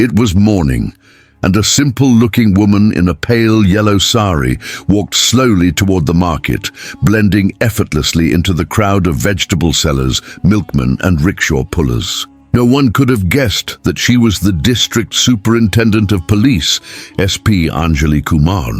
It was morning, and a simple-looking woman in a pale yellow sari walked slowly toward the market, blending effortlessly into the crowd of vegetable sellers, milkmen, and rickshaw pullers. No one could have guessed that she was the District Superintendent of Police, SP Anjali Kumar.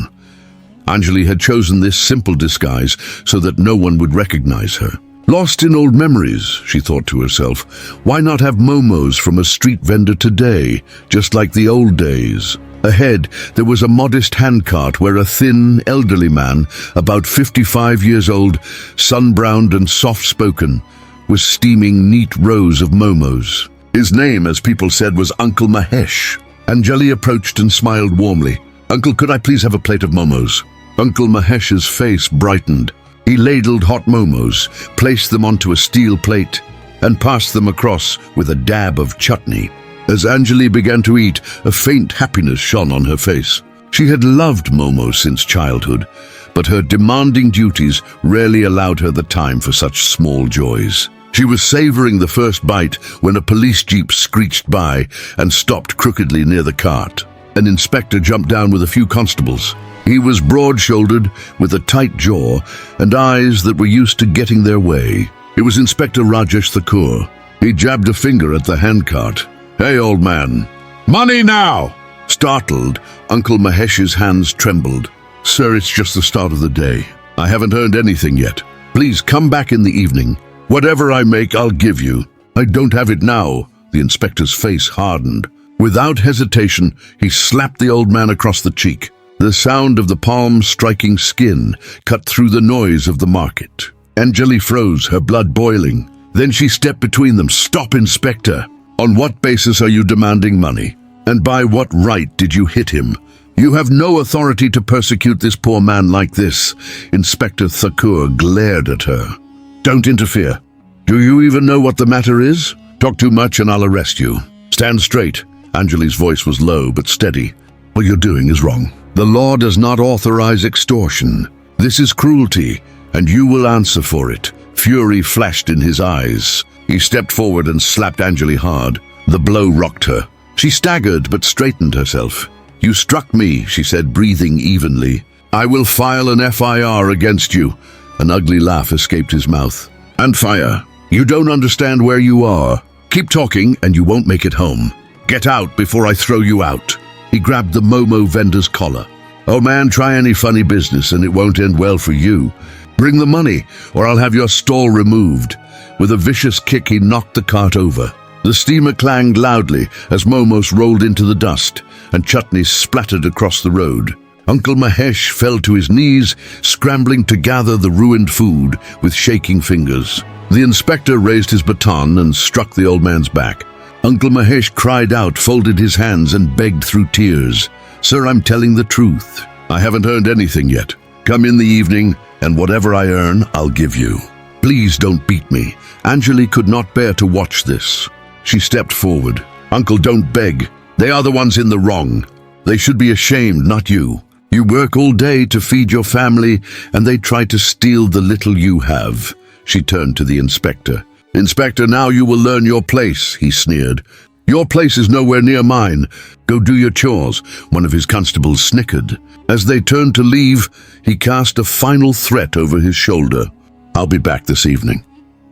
Anjali had chosen this simple disguise so that no one would recognize her. Lost in old memories, she thought to herself, why not have momos from a street vendor today, just like the old days? Ahead, there was a modest handcart where a thin, elderly man, about 55 years old, sun-browned and soft-spoken, was steaming neat rows of momos. His name, as people said, was Uncle Mahesh. Anjali approached and smiled warmly. "Uncle, could I please have a plate of momos?" Uncle Mahesh's face brightened. He ladled hot momos, placed them onto a steel plate, and passed them across with a dab of chutney. As Anjali began to eat, a faint happiness shone on her face. She had loved momos since childhood, but her demanding duties rarely allowed her the time for such small joys. She was savoring the first bite when a police jeep screeched by and stopped crookedly near the cart. An inspector jumped down with a few constables. He was broad-shouldered, with a tight jaw and eyes that were used to getting their way. It was Inspector Rajesh Thakur. He jabbed a finger at the handcart. "Hey, old man." "Money now!" Startled, Uncle Mahesh's hands trembled. "Sir, it's just the start of the day. I haven't earned anything yet. Please come back in the evening. Whatever I make, I'll give you." "I don't have it now." The inspector's face hardened. Without hesitation, he slapped the old man across the cheek. The sound of the palm striking skin cut through the noise of the market. Anjali froze, her blood boiling. Then she stepped between them. "Stop, Inspector! On what basis are you demanding money? And by what right did you hit him? You have no authority to persecute this poor man like this." Inspector Thakur glared at her. "Don't interfere. Do you even know what the matter is? Talk too much and I'll arrest you. Stand straight." Anjali's voice was low but steady. "What you're doing is wrong. The law does not authorize extortion. This is cruelty, and you will answer for it." Fury flashed in his eyes. He stepped forward and slapped Anjali hard. The blow rocked her. She staggered but straightened herself. "You struck me," she said, breathing evenly. "I will file an FIR against you." An ugly laugh escaped his mouth. "And fire. You don't understand where you are. Keep talking and you won't make it home. Get out before I throw you out." He grabbed the momo vendor's collar. "Oh man, try any funny business and it won't end well for you. Bring the money or I'll have your stall removed." With a vicious kick, he knocked the cart over. The steamer clanged loudly as momos rolled into the dust and chutney splattered across the road. Uncle Mahesh fell to his knees, scrambling to gather the ruined food with shaking fingers. The inspector raised his baton and struck the old man's back. Uncle Mahesh cried out, folded his hands, and begged through tears. "Sir, I'm telling the truth. I haven't earned anything yet. Come in the evening, and whatever I earn, I'll give you. Please don't beat me." Anjali could not bear to watch this. She stepped forward. "Uncle, don't beg. They are the ones in the wrong. They should be ashamed, not you. You work all day to feed your family, and they try to steal the little you have." She turned to the inspector. "Inspector, now you will learn your place," he sneered. "Your place is nowhere near mine. Go do your chores." One of his constables snickered. As they turned to leave, he cast a final threat over his shoulder. "I'll be back this evening.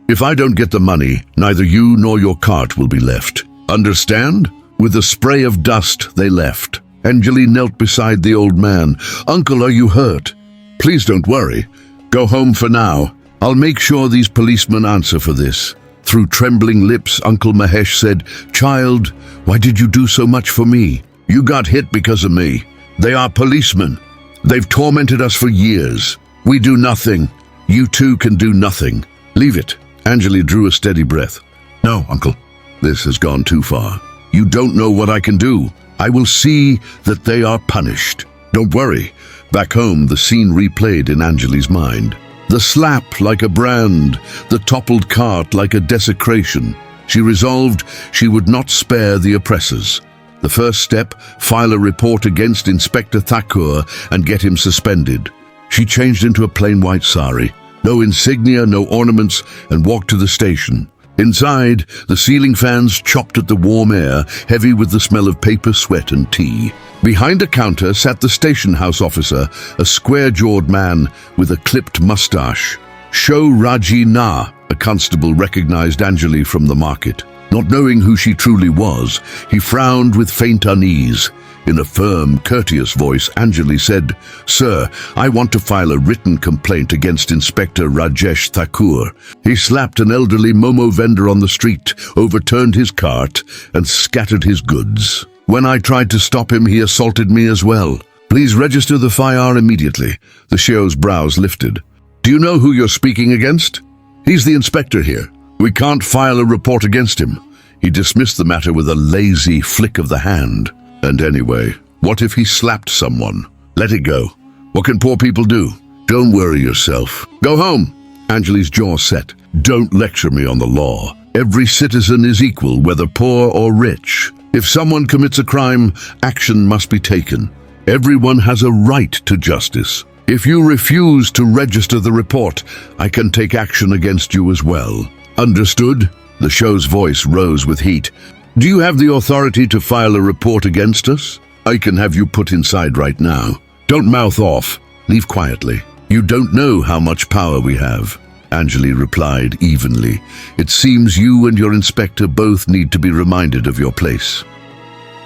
If I don't get the money, neither you nor your cart will be left. Understand?" With a spray of dust, they left. Anjali knelt beside the old man. "Uncle, are you hurt?" "Please don't worry. Go home for now. I'll make sure these policemen answer for this." Through trembling lips, Uncle Mahesh said, "Child, why did you do so much for me? You got hit because of me. They are policemen. They've tormented us for years. We do nothing. You too can do nothing. Leave it." Anjali drew a steady breath. "No, Uncle. This has gone too far. You don't know what I can do. I will see that they are punished. Don't worry." Back home, the scene replayed in Anjali's mind. The slap like a brand, the toppled cart like a desecration. She resolved she would not spare the oppressors. The first step, file a report against Inspector Thakur and get him suspended. She changed into a plain white sari, no insignia, no ornaments, and walked to the station. Inside, the ceiling fans chopped at the warm air, heavy with the smell of paper, sweat, and tea. Behind a counter sat the station house officer, a square-jawed man with a clipped mustache. Sho Raji Na, a constable, recognized Anjali from the market. Not knowing who she truly was, he frowned with faint unease. In a firm, courteous voice, Anjali said, "Sir, I want to file a written complaint against Inspector Rajesh Thakur. He slapped an elderly momo vendor on the street, overturned his cart, and scattered his goods. When I tried to stop him, he assaulted me as well. Please register the FIR immediately." The Sho's brows lifted. "Do you know who you're speaking against? He's the inspector here. We can't file a report against him." He dismissed the matter with a lazy flick of the hand. "And anyway, what if he slapped someone? Let it go. What can poor people do? Don't worry yourself. Go home." Anjali's jaw set. "Don't lecture me on the law. Every citizen is equal, whether poor or rich. If someone commits a crime, action must be taken. Everyone has a right to justice. If you refuse to register the report, I can take action against you as well. Understood?" The Sho's voice rose with heat. "Do you have the authority to file a report against us? I can have you put inside right now. Don't mouth off. Leave quietly. You don't know how much power we have." Anjali replied evenly. "It seems you and your inspector both need to be reminded of your place."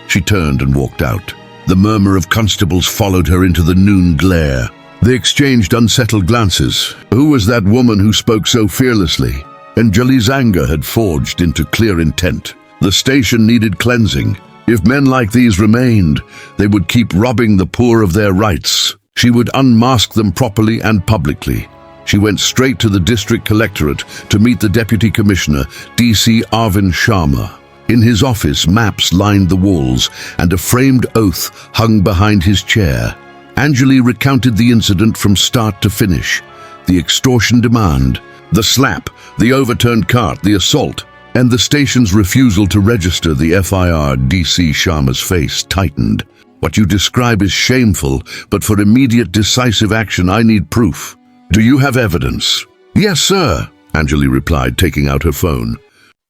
She turned and walked out. The murmur of constables followed her into the noon glare. They exchanged unsettled glances. Who was that woman who spoke so fearlessly? Anjali's anger had forged into clear intent. The station needed cleansing. If men like these remained, they would keep robbing the poor of their rights. She would unmask them properly and publicly. She went straight to the district collectorate to meet the deputy commissioner, DC Arvind Sharma. In his office, maps lined the walls, and a framed oath hung behind his chair. Anjali recounted the incident from start to finish. The extortion demand, the slap, the overturned cart, the assault, and the station's refusal to register the FIR. DC Sharma's face tightened. "What you describe is shameful, but for immediate decisive action I need proof. Do you have evidence?" "Yes, sir," Anjali replied, taking out her phone.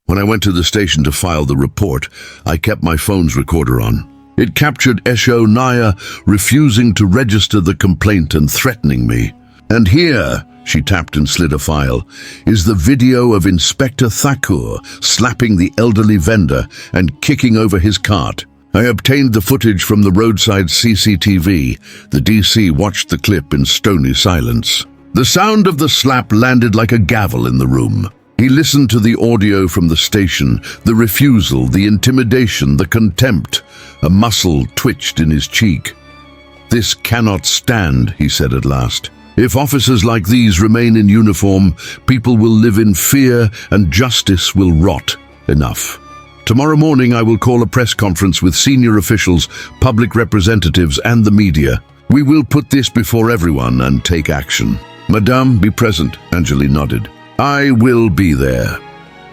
"When I went to the station to file the report, I kept my phone's recorder on. It captured Esho Naya refusing to register the complaint and threatening me. And here," she tapped and slid a file, "is the video of Inspector Thakur slapping the elderly vendor and kicking over his cart. I obtained the footage from the roadside CCTV. The DC watched the clip in stony silence. The sound of the slap landed like a gavel in the room. He listened to the audio from the station, the refusal, the intimidation, the contempt. A muscle twitched in his cheek. "This cannot stand," he said at last. "If officers like these remain in uniform, people will live in fear and justice will rot. Enough. Tomorrow morning I will call a press conference with senior officials, public representatives and the media. We will put this before everyone and take action." "Madame, be present," Anjali nodded. "I will be there."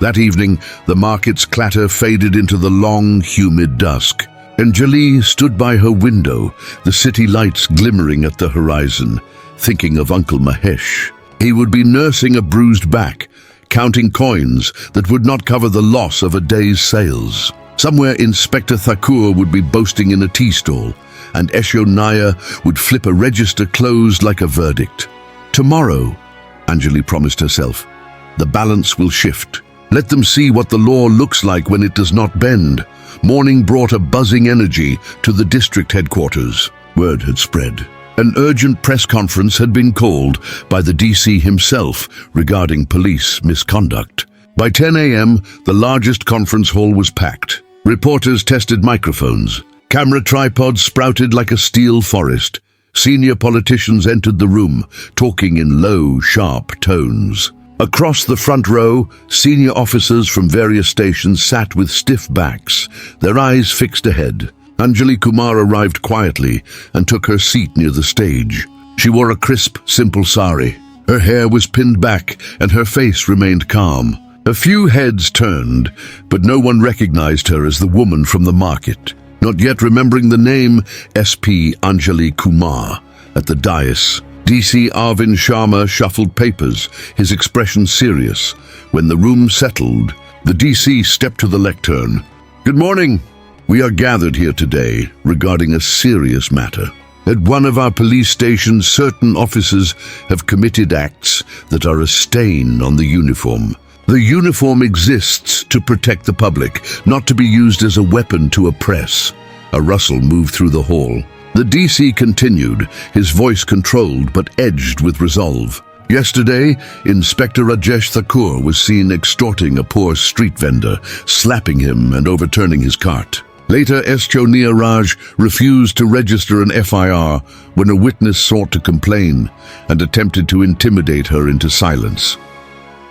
That evening, the market's clatter faded into the long, humid dusk. Anjali stood by her window, the city lights glimmering at the horizon, thinking of Uncle Mahesh. He would be nursing a bruised back, counting coins that would not cover the loss of a day's sales. Somewhere Inspector Thakur would be boasting in a tea stall, and Esho Naya would flip a register closed like a verdict. "Tomorrow," Anjali promised herself, "the balance will shift. Let them see what the law looks like when it does not bend." Morning brought a buzzing energy to the district headquarters. Word had spread. An urgent press conference had been called by the DC himself regarding police misconduct. By 10 a.m., the largest conference hall was packed. Reporters tested microphones. Camera tripods sprouted like a steel forest. Senior politicians entered the room, talking in low, sharp tones. Across the front row, senior officers from various stations sat with stiff backs, their eyes fixed ahead. Anjali Kumar arrived quietly and took her seat near the stage. She wore a crisp, simple sari. Her hair was pinned back and her face remained calm. A few heads turned, but no one recognized her as the woman from the market. Not yet remembering the name SP Anjali Kumar. At the dais, DC Arvind Sharma shuffled papers, his expression serious. When the room settled, the DC stepped to the lectern. "Good morning. We are gathered here today regarding a serious matter. At one of our police stations, certain officers have committed acts that are a stain on the uniform. The uniform exists to protect the public, not to be used as a weapon to oppress." A rustle moved through the hall. The DC continued, his voice controlled but edged with resolve. "Yesterday, Inspector Rajesh Thakur was seen extorting a poor street vendor, slapping him and overturning his cart. Later, SHO Neeraj refused to register an FIR when a witness sought to complain and attempted to intimidate her into silence.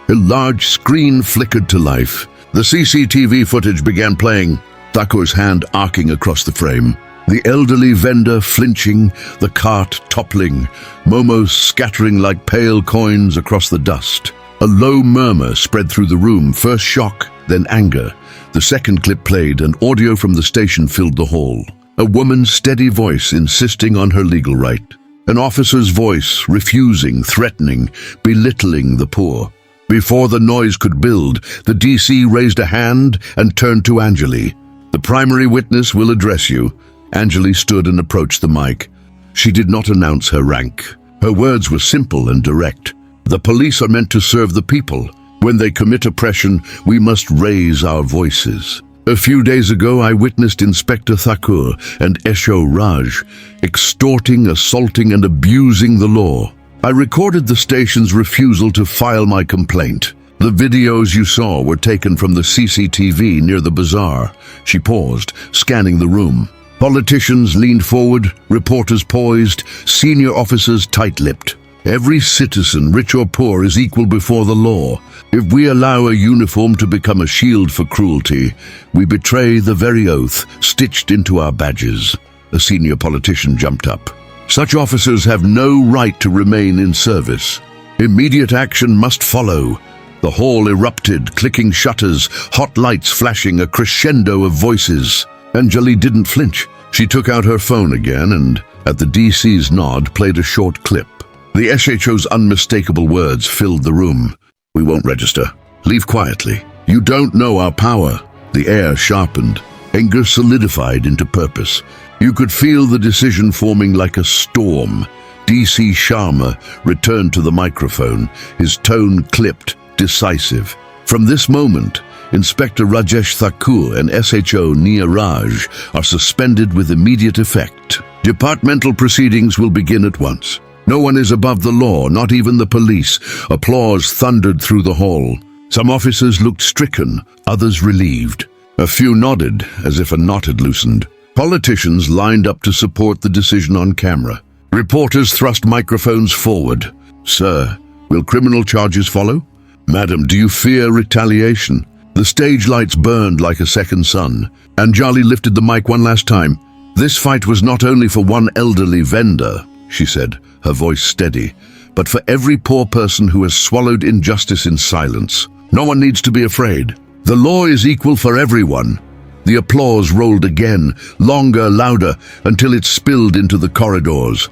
A large screen flickered to life. The CCTV footage began playing, Thakur's hand arcing across the frame. The elderly vendor flinching, the cart toppling, momos scattering like pale coins across the dust. A low murmur spread through the room, first shock, then anger. The second clip played, and audio from the station filled the hall. A woman's steady voice insisting on her legal right. An officer's voice refusing, threatening, belittling the poor. Before the noise could build, the DC raised a hand and turned to Anjali. "The primary witness will address you." Anjali stood and approached the mic. She did not announce her rank. Her words were simple and direct. "The police are meant to serve the people. When they commit oppression, we must raise our voices. A few days ago, I witnessed Inspector Thakur and SHO Raj extorting, assaulting, and abusing the law. I recorded the station's refusal to file my complaint. The videos you saw were taken from the CCTV near the bazaar." She paused, scanning the room. Politicians leaned forward, reporters poised, senior officers tight-lipped. Every citizen, rich or poor, is equal before the law. If we allow a uniform to become a shield for cruelty, we betray the very oath stitched into our badges. A senior politician jumped up. "Such officers have no right to remain in service. Immediate action must follow." The hall erupted, clicking shutters, hot lights flashing, a crescendo of voices. Anjali didn't flinch. She took out her phone again and, at the DC's nod, played a short clip. The SHO's unmistakable words filled the room. "We won't register. Leave quietly. You don't know our power." The air sharpened. Anger solidified into purpose. You could feel the decision forming like a storm. DC Sharma returned to the microphone, his tone clipped, decisive. "From this moment, Inspector Rajesh Thakur and SHO Neeraj are suspended with immediate effect. Departmental proceedings will begin at once. No one is above the law, not even the police." Applause thundered through the hall. Some officers looked stricken, others relieved. A few nodded, as if a knot had loosened. Politicians lined up to support the decision on camera. Reporters thrust microphones forward. "Sir, will criminal charges follow?" "Madam, do you fear retaliation?" The stage lights burned like a second sun. Anjali lifted the mic one last time. "This fight was not only for one elderly vendor," she said, her voice steady, "but for every poor person who has swallowed injustice in silence. No one needs to be afraid. The law is equal for everyone." The applause rolled again, longer, louder, until it spilled into the corridors.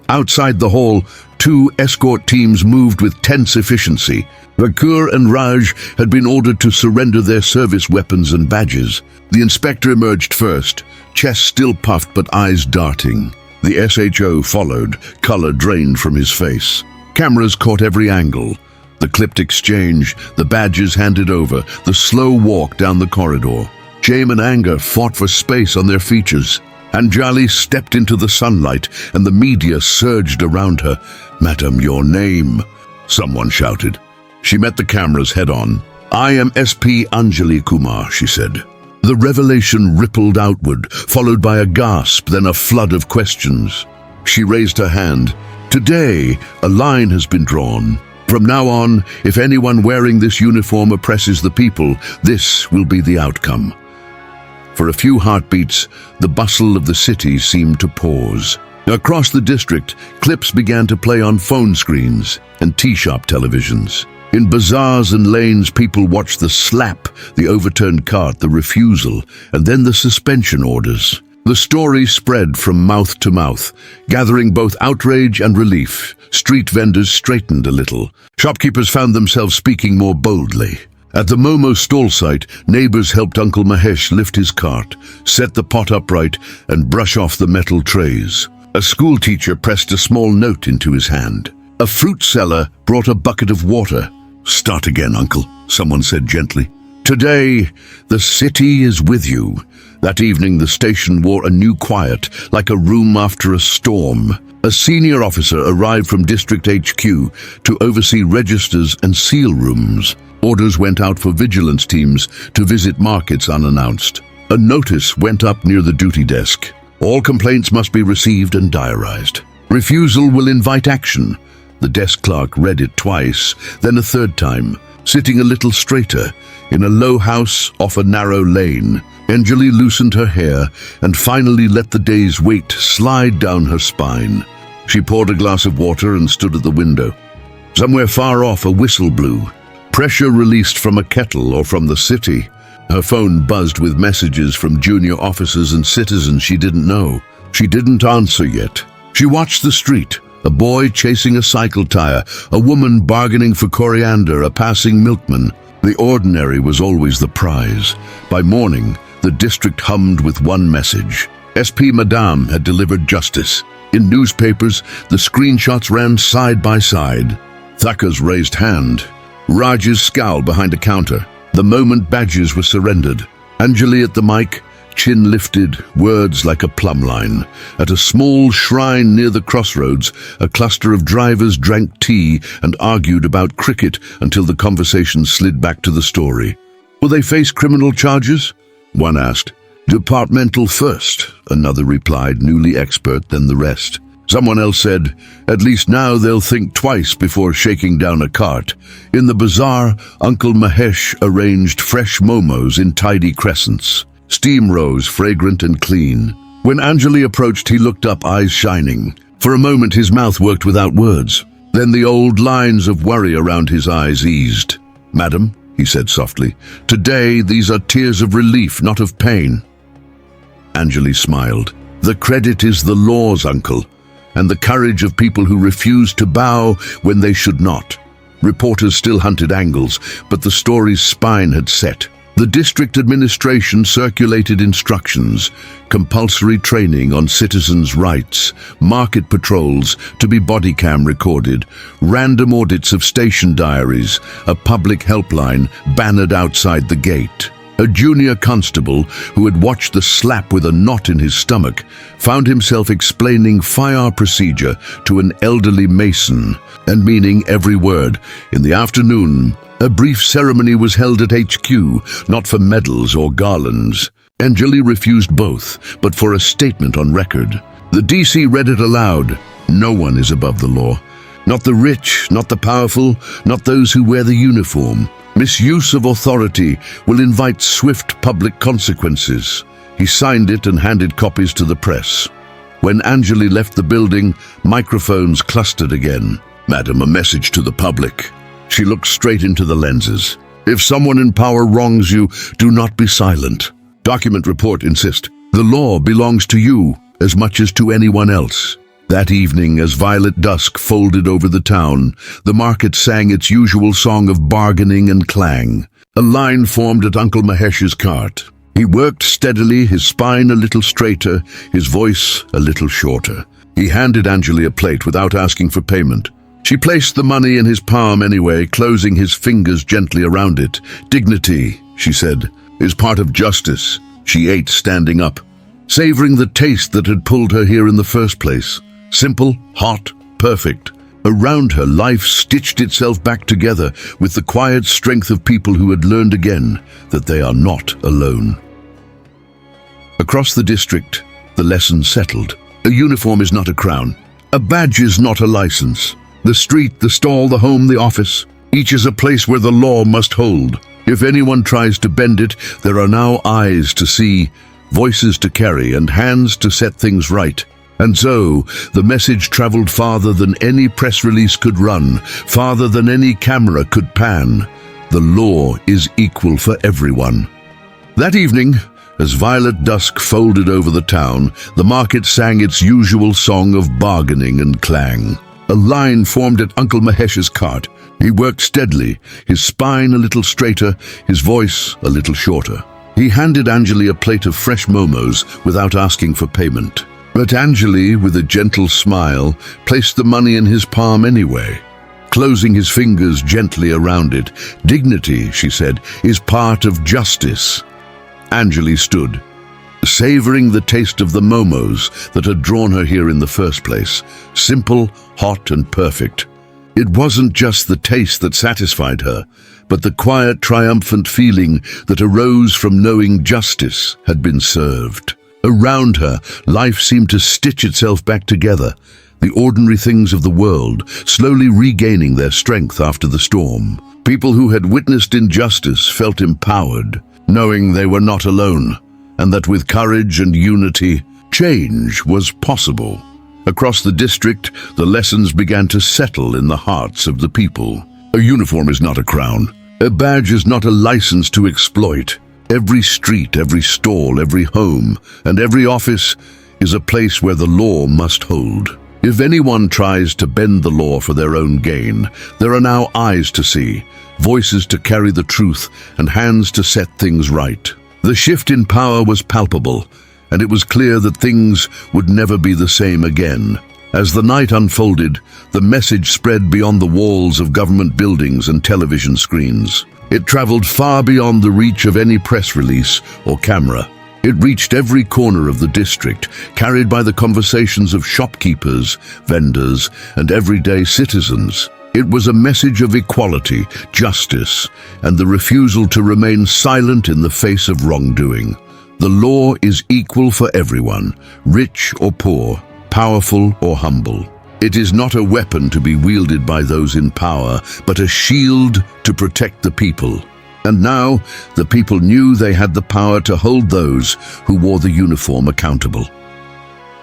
Outside the hall, two escort teams moved with tense efficiency. Thakur and Raj had been ordered to surrender their service weapons and badges. The inspector emerged first, chest still puffed but eyes darting. The SHO followed, color drained from his face. Cameras caught every angle. The clipped exchange, the badges handed over, the slow walk down the corridor. Shame and anger fought for space on their features. Anjali stepped into the sunlight, and the media surged around her. "Madam, your name," someone shouted. She met the cameras head-on. "I am SP Anjali Kumar," she said. The revelation rippled outward, followed by a gasp, then a flood of questions. She raised her hand. "Today, a line has been drawn. From now on, if anyone wearing this uniform oppresses the people, this will be the outcome." For a few heartbeats, the bustle of the city seemed to pause. Across the district, clips began to play on phone screens and tea-shop televisions. In bazaars and lanes, people watched the slap, the overturned cart, the refusal, and then the suspension orders. The story spread from mouth to mouth, gathering both outrage and relief. Street vendors straightened a little. Shopkeepers found themselves speaking more boldly. At the momo stall site, neighbors helped Uncle Mahesh lift his cart, set the pot upright, and brush off the metal trays. A school teacher pressed a small note into his hand. A fruit seller brought a bucket of water. "Start again, Uncle," someone said gently. "Today, the city is with you." That evening, the station wore a new quiet, like a room after a storm. A senior officer arrived from District HQ to oversee registers and seal rooms. Orders went out for vigilance teams to visit markets unannounced. A notice went up near the duty desk. All complaints must be received and diarized. Refusal will invite action. The desk clerk read it twice, then a third time. Sitting a little straighter, in a low house off a narrow lane, Anjali loosened her hair and finally let the day's weight slide down her spine. She poured a glass of water and stood at the window. Somewhere far off, a whistle blew. Pressure released from a kettle or from the city. Her phone buzzed with messages from junior officers and citizens she didn't know. She didn't answer yet. She watched the street. A boy chasing a cycle tire, a woman bargaining for coriander, a passing milkman. The ordinary was always the prize. By morning, the district hummed with one message. SP Madame had delivered justice. In newspapers, the screenshots ran side by side. Thakker's raised hand. Raj's scowl behind a counter. The moment badges were surrendered. Anjali at the mic, chin lifted, words like a plumb line. At a small shrine near the crossroads, a cluster of drivers drank tea and argued about cricket until the conversation slid back to the story. "Will they face criminal charges?" one asked. "Departmental first," another replied, newly expert than the rest. Someone else said, "At least now they'll think twice before shaking down a cart." In the bazaar, Uncle Mahesh arranged fresh momos in tidy crescents. Steam rose, fragrant and clean. When Anjali approached, he looked up, eyes shining. For a moment, his mouth worked without words. Then the old lines of worry around his eyes eased. "Madam," he said softly, "today these are tears of relief, not of pain." Anjali smiled. "The credit is the law's, Uncle, and the courage of people who refuse to bow when they should not." Reporters still hunted angles, but the story's spine had set. The district administration circulated instructions, compulsory training on citizens' rights, market patrols to be body cam recorded, random audits of station diaries, a public helpline bannered outside the gate. A junior constable who had watched the slap with a knot in his stomach found himself explaining fire procedure to an elderly mason and meaning every word. In the afternoon, a brief ceremony was held at HQ, not for medals or garlands. Anjali refused both, but for a statement on record. The DC read it aloud. "No one is above the law. Not the rich, not the powerful, not those who wear the uniform. Misuse of authority will invite swift public consequences." He signed it and handed copies to the press. When Anjali left the building, microphones clustered again. "Madam, a message to the public." She looked straight into the lenses. "If someone in power wrongs you, do not be silent. Document report insist. The law belongs to you as much as to anyone else." That evening, as violet dusk folded over the town, the market sang its usual song of bargaining and clang. A line formed at Uncle Mahesh's cart. He worked steadily, his spine a little straighter, his voice a little shorter. He handed Anjali a plate without asking for payment. She placed the money in his palm anyway, closing his fingers gently around it. "Dignity," she said, "is part of justice." She ate standing up, savoring the taste that had pulled her here in the first place. Simple, hot, perfect. Around her, life stitched itself back together with the quiet strength of people who had learned again that they are not alone. Across the district, the lesson settled. A uniform is not a crown. A badge is not a license. The street, the stall, the home, the office, each is a place where the law must hold. If anyone tries to bend it, there are now eyes to see, voices to carry, and hands to set things right. And so, the message traveled farther than any press release could run, farther than any camera could pan. The law is equal for everyone. That evening, As violet dusk folded over the town, the market sang its usual song of bargaining and clang. A line formed at Uncle Mahesh's cart. He worked steadily, his spine a little straighter, his voice a little shorter. He handed Anjali a plate of fresh momos without asking for payment. But Anjali, with a gentle smile, placed the money in his palm anyway, closing his fingers gently around it. "Dignity," she said, "is part of justice." Anjali stood, savoring the taste of the momos that had drawn her here in the first place. Simple, hot, and perfect. It wasn't just the taste that satisfied her, but the quiet, triumphant feeling that arose from knowing justice had been served. Around her, life seemed to stitch itself back together, the ordinary things of the world slowly regaining their strength after the storm. People who had witnessed injustice felt empowered, knowing they were not alone, and that with courage and unity, change was possible. Across the district, the lessons began to settle in the hearts of the people. A uniform is not a crown. A badge is not a license to exploit. Every street, every stall, every home, and every office is a place where the law must hold. If anyone tries to bend the law for their own gain, there are now eyes to see, voices to carry the truth, and hands to set things right. The shift in power was palpable, and it was clear that things would never be the same again. As the night unfolded, the message spread beyond the walls of government buildings and television screens. It traveled far beyond the reach of any press release or camera. It reached every corner of the district, carried by the conversations of shopkeepers, vendors, and everyday citizens. It was a message of equality, justice, and the refusal to remain silent in the face of wrongdoing. The law is equal for everyone, rich or poor, powerful or humble. It is not a weapon to be wielded by those in power, but a shield to protect the people. And now, the people knew they had the power to hold those who wore the uniform accountable.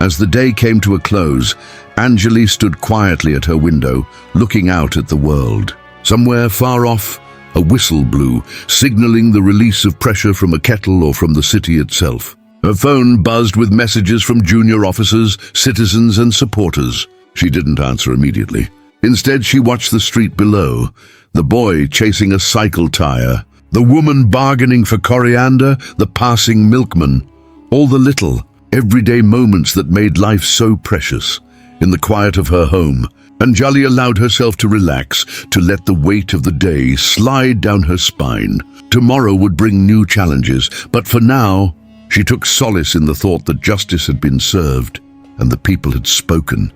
As the day came to a close, Anjali stood quietly at her window, looking out at the world. Somewhere far off, a whistle blew, signaling the release of pressure from a kettle or from the city itself. Her phone buzzed with messages from junior officers, citizens, and supporters. She didn't answer immediately. Instead, she watched the street below, the boy chasing a cycle tire, the woman bargaining for coriander, the passing milkman, all the little, everyday moments that made life so precious. In the quiet of her home, Anjali allowed herself to relax, to let the weight of the day slide down her spine. Tomorrow would bring new challenges, but for now, she took solace in the thought that justice had been served and the people had spoken.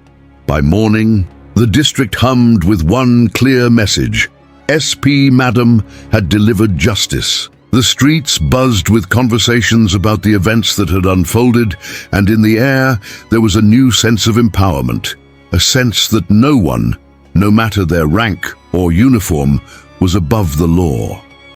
By morning, the district hummed with one clear message. SP Madam had delivered justice. The streets buzzed with conversations about the events that had unfolded, and in the air there was a new sense of empowerment, a sense that no one, no matter their rank or uniform, was above the law.